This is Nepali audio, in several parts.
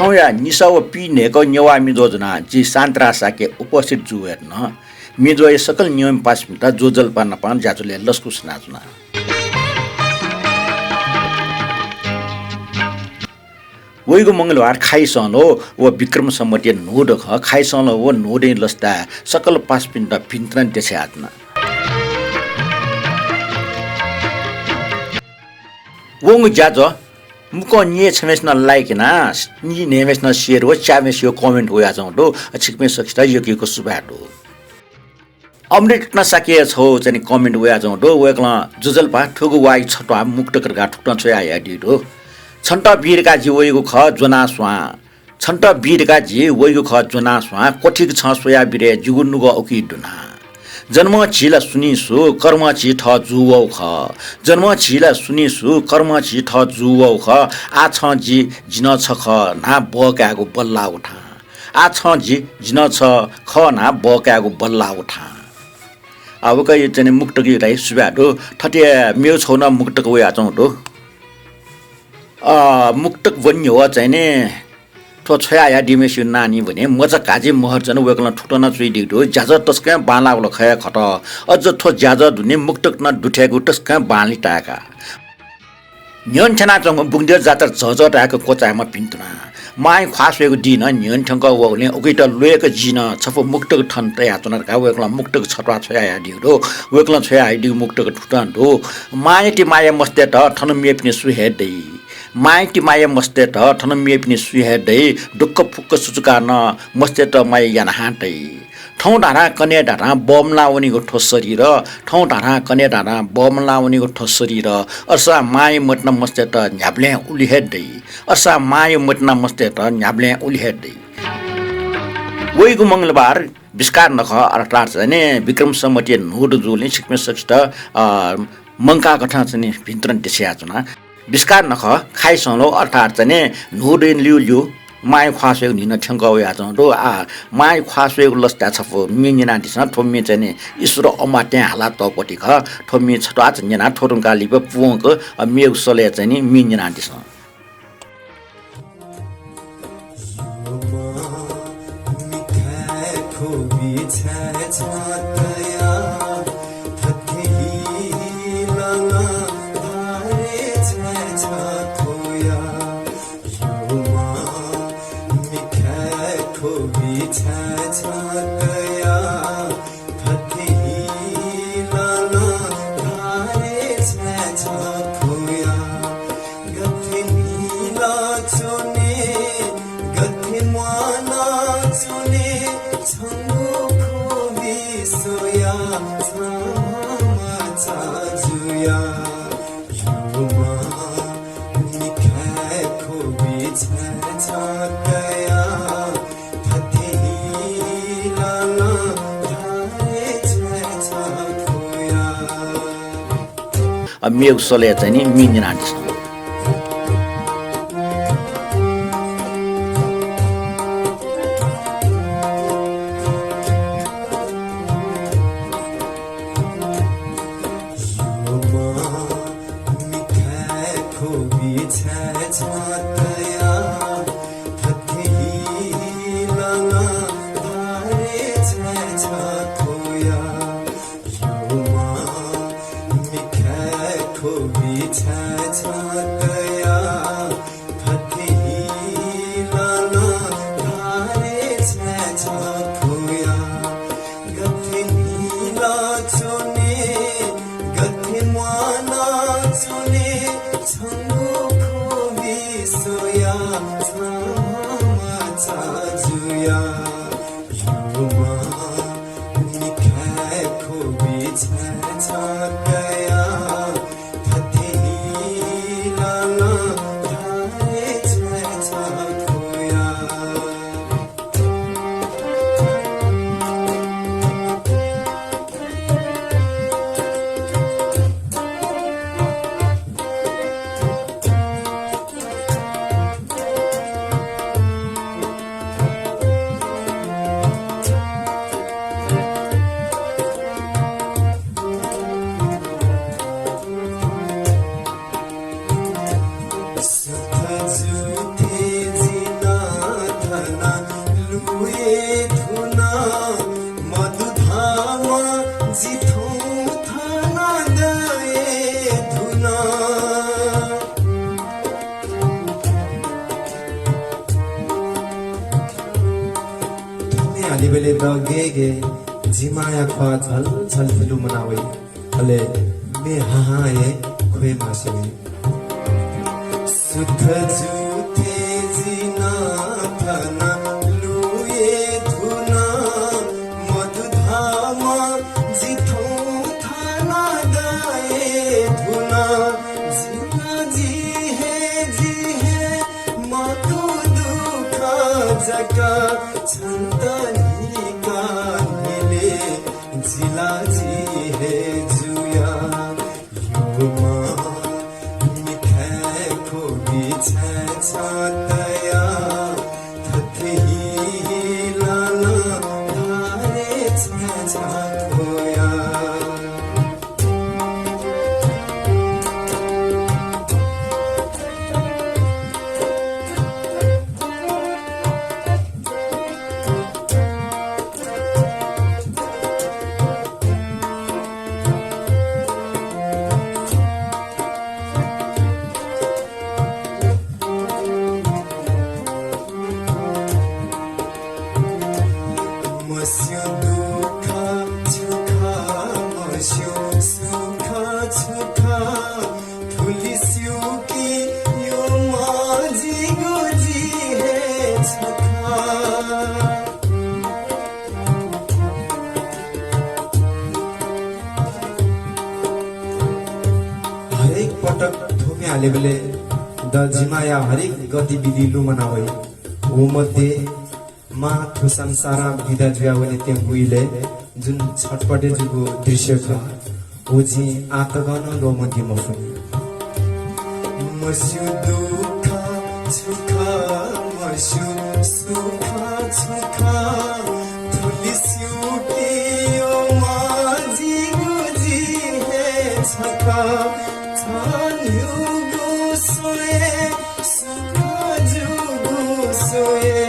ठौया निसाव पिनेको नेवा मिदोजना जी सान्त्रा साके उपस्थित जुएर न मिदो ये सकल नियम पास मिता जो जल पान पान जाजुले लस्कुस नाजुना वैगो मंगलबार खाइसलो व विक्रम सम्मति नोड ख खाइसलो व नोडे लस्ता सकल पास पिन्ता पिन्त्रन देसे आत्ना वंग जाजो मुको निये छमेस न लाइक ना नि नेमेस न शेयर व चामेस यो कमेन्ट हो या जाउँ दो छिकमे सकिता यकिको सुबाटो अमृत न सकिए छौ चाहिँ कमेन्ट हो या जाउँ दो वेकला जुजल पा ठुगु वाइ छटवा मुक्त करगा ठुक्न छ या दिदो छन्ट वीरका जी वइगो ख जोना स्वा छन्ट वीरका जी वइगो ख जोना स्वा कोठिक छ सोया बिरे जुगुनुगो ओकी दुना जन्म छिला सुनिसु कर्म छि ठ जुवौ ख जन्म छिला सुनिसु कर्म छि ठ जुवौ ख आ छ जी जिन छ ख ना बकाको बल्ला उठा आ छ जी जिन छ ख ना बकाको बल्ला उठा अब कहि चाहिँ मुक्तकी राई सुबाडो ठटे मेउ छौना मुक्तक वे आचौ दो मुक्तक भन्यो हो चाहिँ ने ठो छया डिमेसु नानी भने मजा काजे महर जन वेकला ठुटना चुइदिदो ज्याज तस्का बालाउल खया खट अझ ठो ज्याज दुने मुक्तक न दुठ्यागु तस्का बाली टाका न्यन छना चंग बुंदे जातर झझ टाका कोचामा पिन्तुना माइ खासवेको दिन न्यन ठंग वले ओकिट लोयक जिन छफो मुक्तक ठन तया चनर का वेकला मुक्तक छटवा छया दिदो वेकला छया आइदि मुक्तक ठुटन दो मायति माया मस्ते त ठन मेप्ने सुहेदै माइटी माया मस्ते त ठन मेप्ने सुहेदै दुःख फुक्क सुचुका न मस्ते त माया यान हाटै ठौ ढारा कने ढारा बम लाउनीको ठोसरी र ठौ ढारा कने ढारा बम लाउनीको ठोसरी र अर्सा माय मट्न मस्ते त न्याब्ले उलिहेदै अर्सा माय मट्न मस्ते त न्याब्ले उलिहेदै वइगु मंगलबार विस्कार नख अर्थात चाहिँ विक्रम सम्मति नोड जोले सिक्मे सक्छ मंका कथा चाहिँ भित्रन देसिया चुना विस्कार नख खाइसलो अर्थात चाहिँ नोडेन लिउ माइ ख्वासेको निन ठंगाउ या दो आ माइ ख्वासेको लस्ता छफो मिनिना दिस थोमी चाहिँ ईश्वर अमाटे हाला तपटी ख थोमी छटा चाहिँ ना थोरुङका लिप पुङक मेउ सले चाहिँ मिनिना दिस मेउ सले चाहिँ नि मिनिना दिस रगेगे जिमाया ख्वा झल झल फिलु मनावे अले मे हाहाए खोए मासिने सुथ जुथे जिना थना लुए धुना मधुधामा जिथो थाना गाए धुना जिना जी है मतो दुखा जगा छन्दनी कान्हिले जिला जी है जुया युमा मिठैको बिछा छातया थथही लाला धारे छा खोया मस्यो दुखा छुखा मस्यो सुखा छुखा फुलिस्यो कि यो माझी गोजी है छखा हरेक पटक थोमे हाले बेले द जिमाया हरेक गतिविधि लु मनावे वो मध्ये माथु संसार बिदा जुया भने त्यो हुइले जुन छटपटे जुगो दृश्य छ ओजी आतगन रोमन्दी मफुनी मस्यु दुखा छुखा मस्यु सुखा छुखा फुलिस्यु कि यो माझी गुजी है छका छान्यु गोसोए सुखा जुगो सोए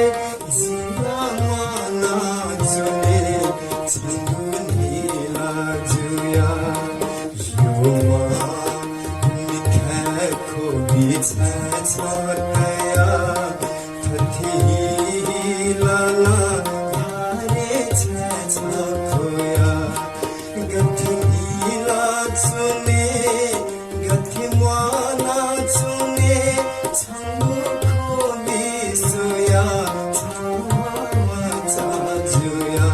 छातया थथी लाला धारे छा खोया गथी ला चुने गथी माला चुने छंगु खोली सोया छावा जुया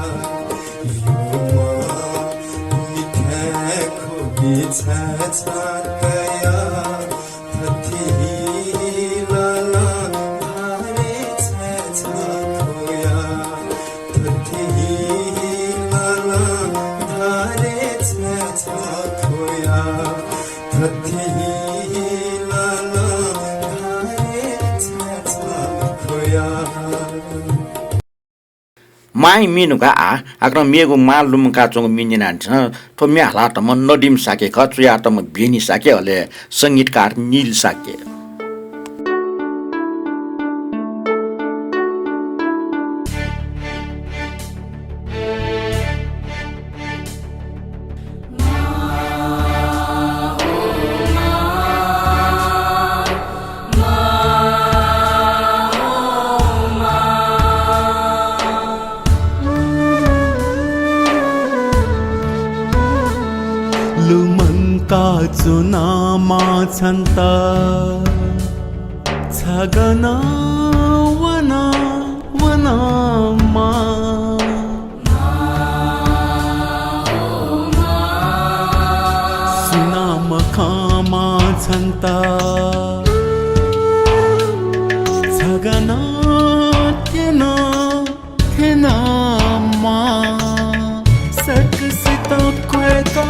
युमा मिठै खोली छातया माई मिनुका आग्र मेगु मा लुमका चोङ मिनिना छ थो म्याला त म नदिम साके खचुया त म बेनी साके हले संगीतकार नील साके लुमङ्काचो नामा छन्त छगन वना वनमा सुनाम खामा छन्त छगन केन केनमा सकसित क्वेका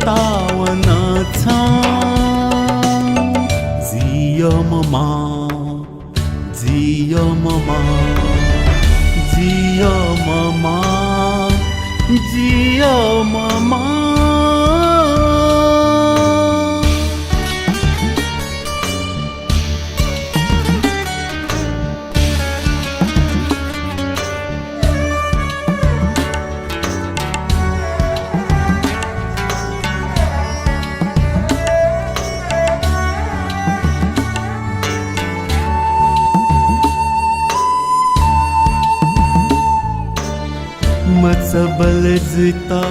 तावना छा जियो ममा जियो ममा जियो ममा जियो ममा जिता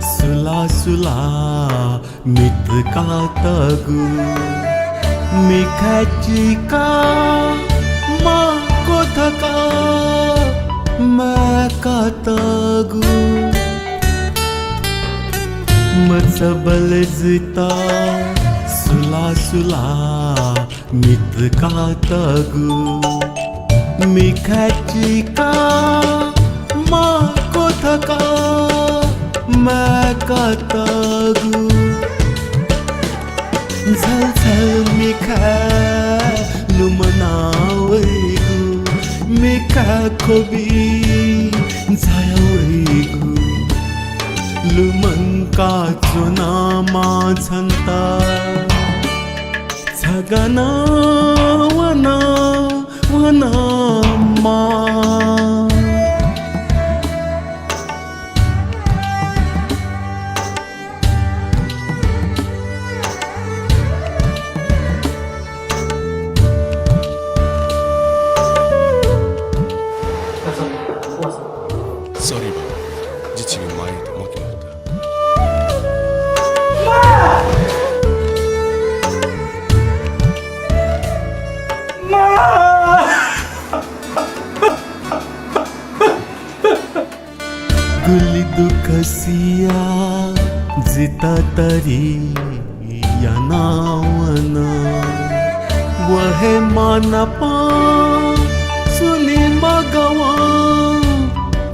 सुला सुला मित का तगु मिखाची का माँ को थका मैं का तगु मचबल जिता सुला सुला मित का तगु मिखाची का माँ को थका मैं का तगु झल झल मिखा लुमनावैगु मिखा खोबी झायावैगु लुमंका चुनामा झंता झगना वना वना मा Sorry ba, 지치면 많이 더 먹긴 했다. गुली दुखसिया जिता तरी या नावन वहे मानपा सुनी मगवा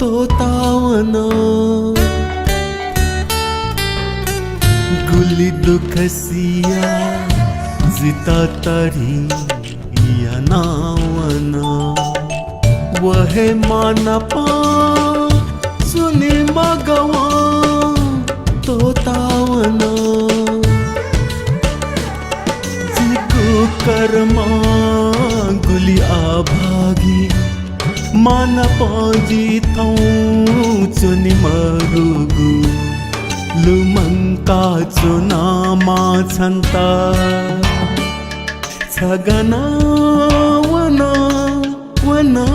तो तावन गुली दुखसिया जिता तरी या नावन वहे मानपा सुनी मगवा तो तावन जिको कर्मा गुली आभागी मान पाजी थौ चुनी मरुगु लुमंका चुनामा छन्ता छगना वना वना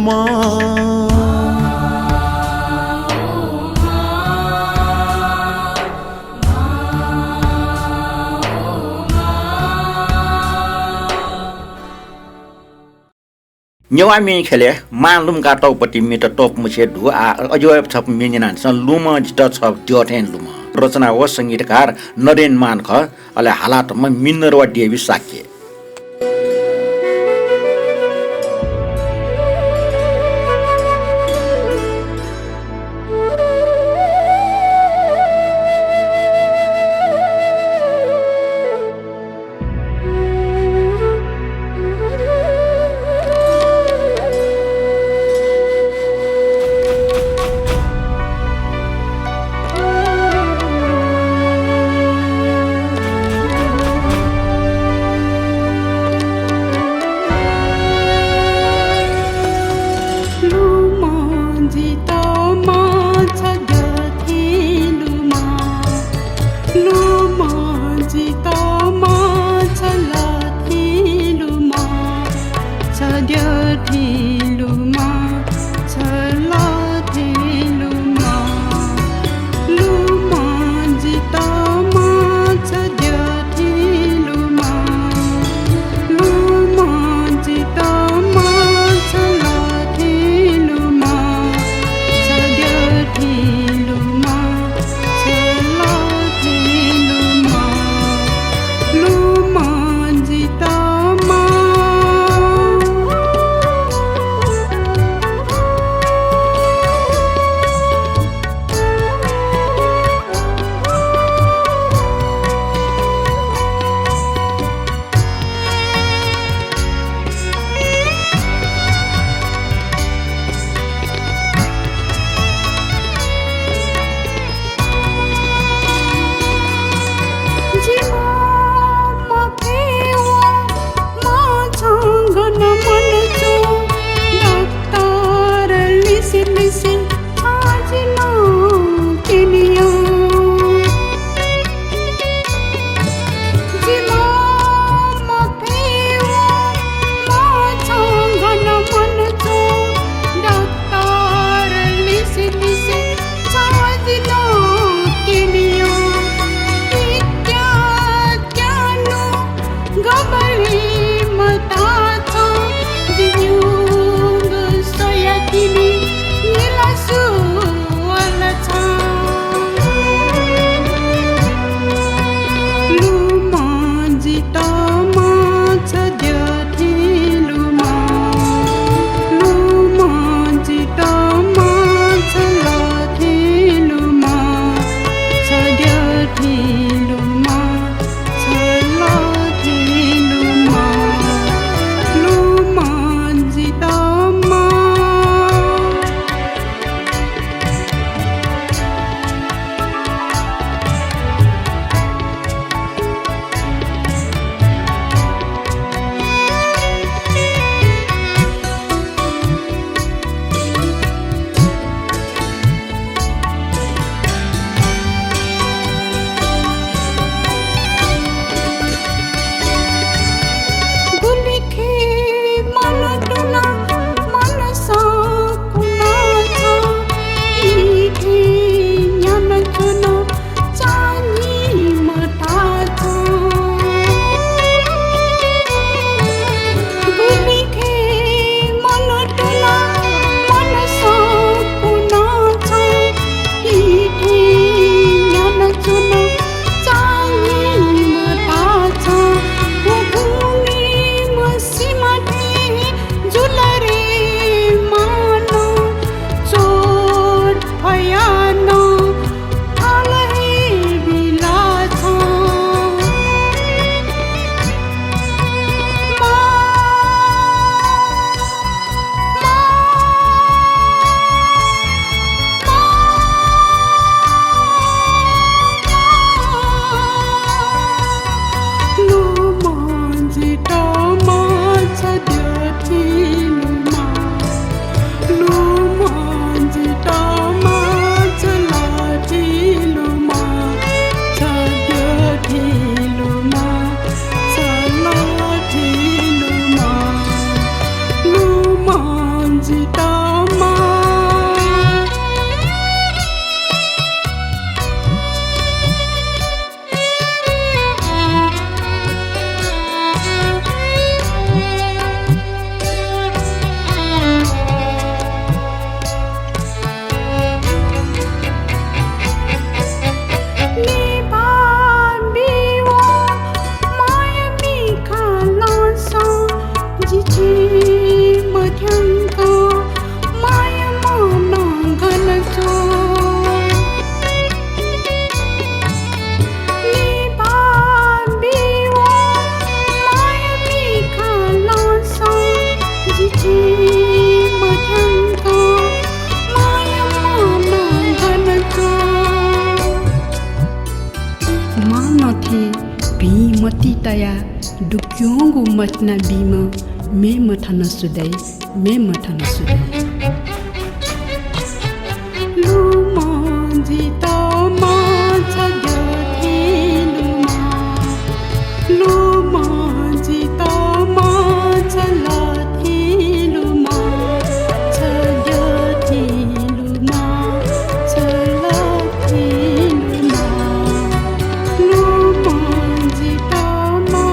मा न्यवा मी खेले मालुम का टौपटी मिट टोप मुछे धु आ अजय छप मिनिनान स लुम जित छ द्योथेन लुम रचना व संगीतकार नरेन मान ख अले हालातमा मिन्नर वा डेवी साक्य तया दुक्योंगु मतना बीम मे मथन सुदै मे मथन सुदै लुमा जिता मा छगथे लुमा जिता मा छलथे लुमा छगथे लुमा छलथे लुमा जिता मा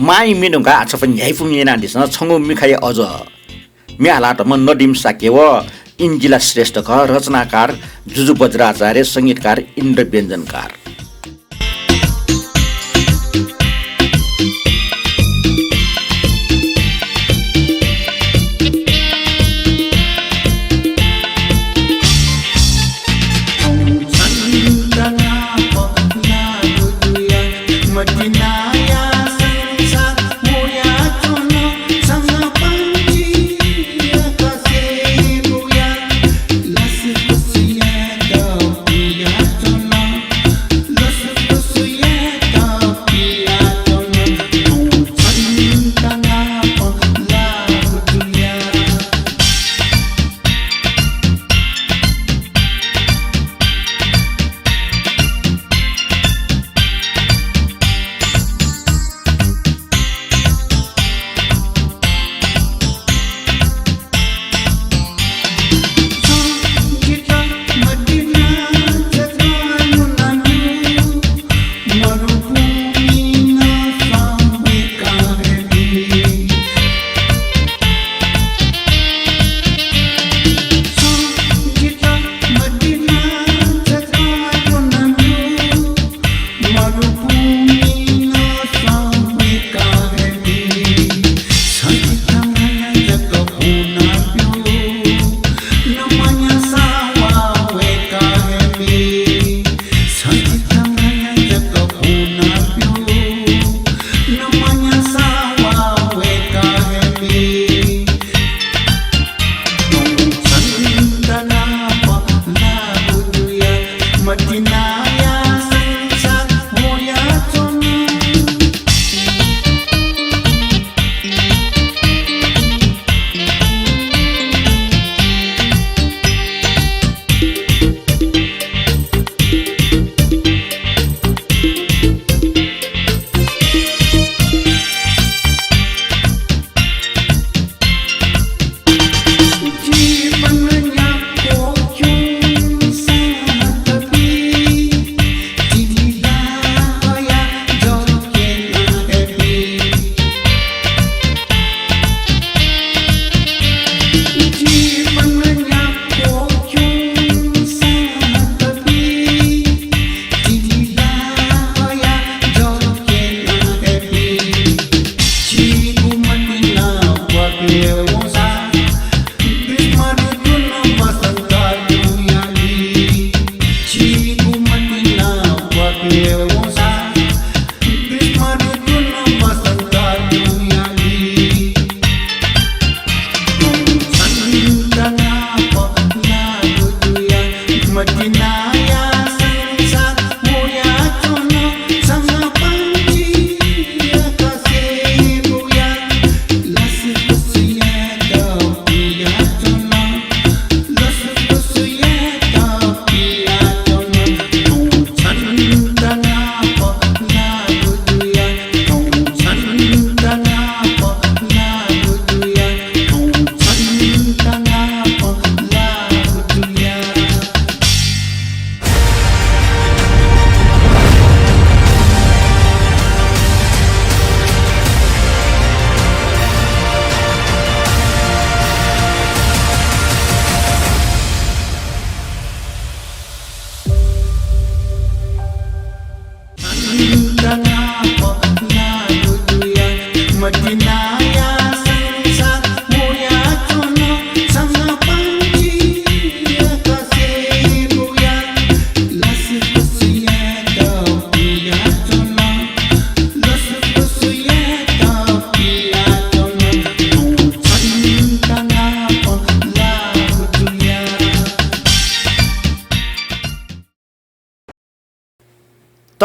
माई मिनुगा आचपन ह्याइफुङेना दिसन छंगु मिखाइ अझ म्यालाटम नदिम साकेव इन्जिला श्रेष्ठ ख रचनाकार जुजु बज्राचार्य संगीतकार इन्द्र व्यञ्जनकार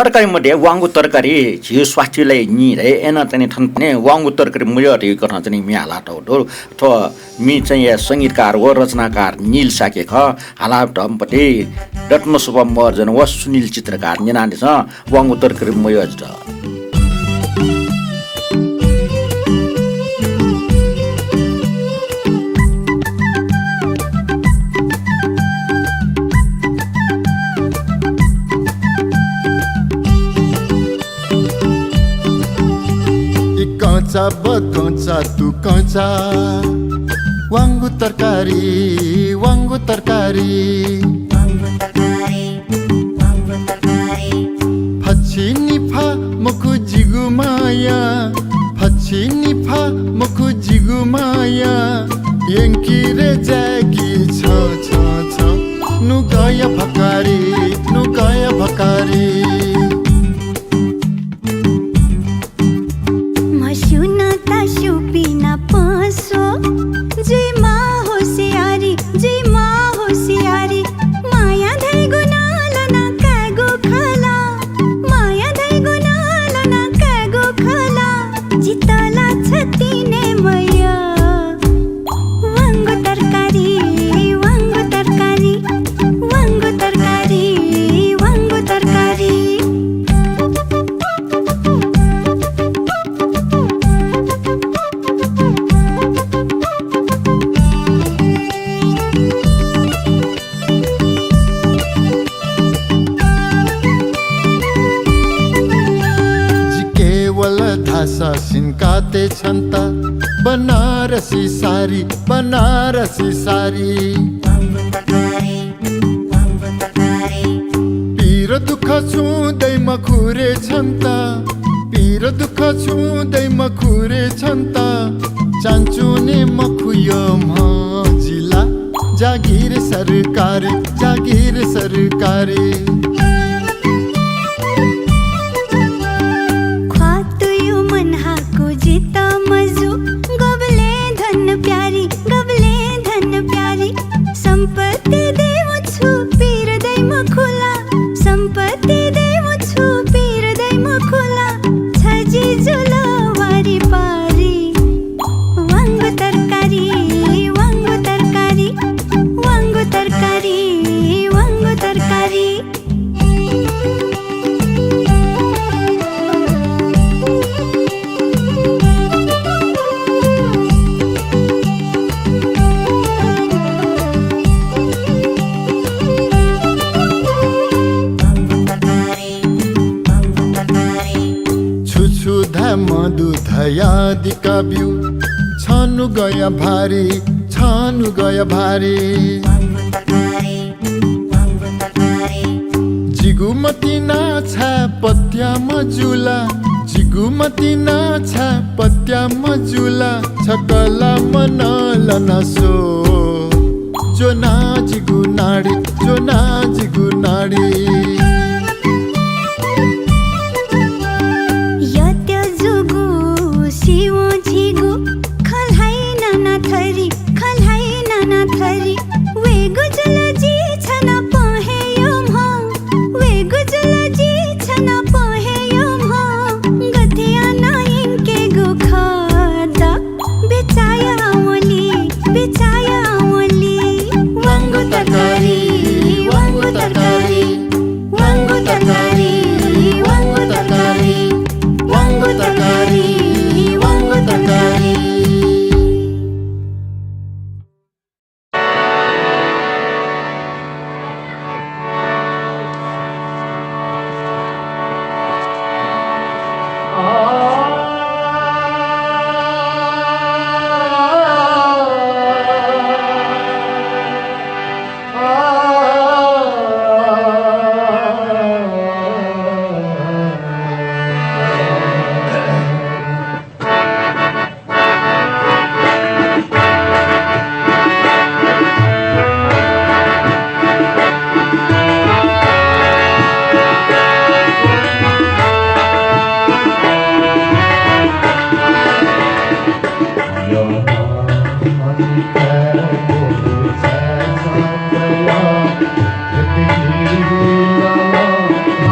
तरकारी मध्ये वाङ्गु तरकारी झिउ स्वास्थ्यलाई नि रे एना चाहिँ ठन्ने वाङ्गु तरकारी मुयो रे कथा चाहिँ मि हाला टो अथवा मि चाहिँ या संगीतकार व रचनाकार नील साके ख हाला टमपटे रत्न सुभ मर्जन व सुनील चित्रकार निनाने छ वाङ्गु तरकारी मुयो ज कचा बकचा तू कचा वाङ्गु तरकारी फछि निफा मखु जिगु माया यङ्की रे जागी छ नु गया भकारी सिनकाते छन्त बनारसी सारी पीर दुःख छुँदै मखुरे छन्त चान्चुने मखुयो मजिला जागिर सरकारी मधुधयादिका बिउ छानु गया भारी जिगुमती नाछा पत्या मजुला छकला मनल नसो जो नाजिगु नाडी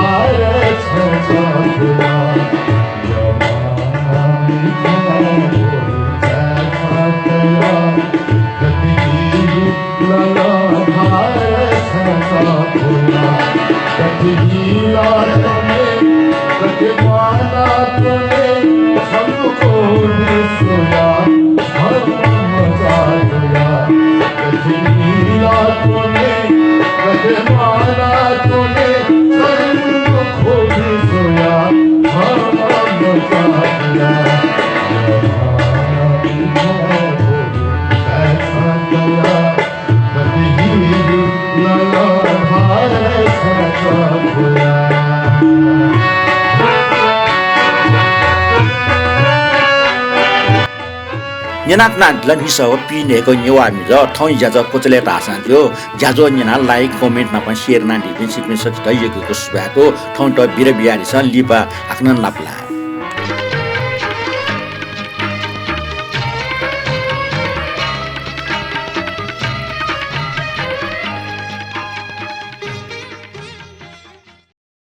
भारत निनाक नाटला निसा हो पिनेको नेवा मिज थौ ज्याज कोचले तासा जो ज्याजो निना लाइक कमेन्ट मा पनि शेयर ना दिपिन सिपिन सक्छ यगको सुबाको थौ त बिर बिहारी छ लिपा आक्न लाप्ला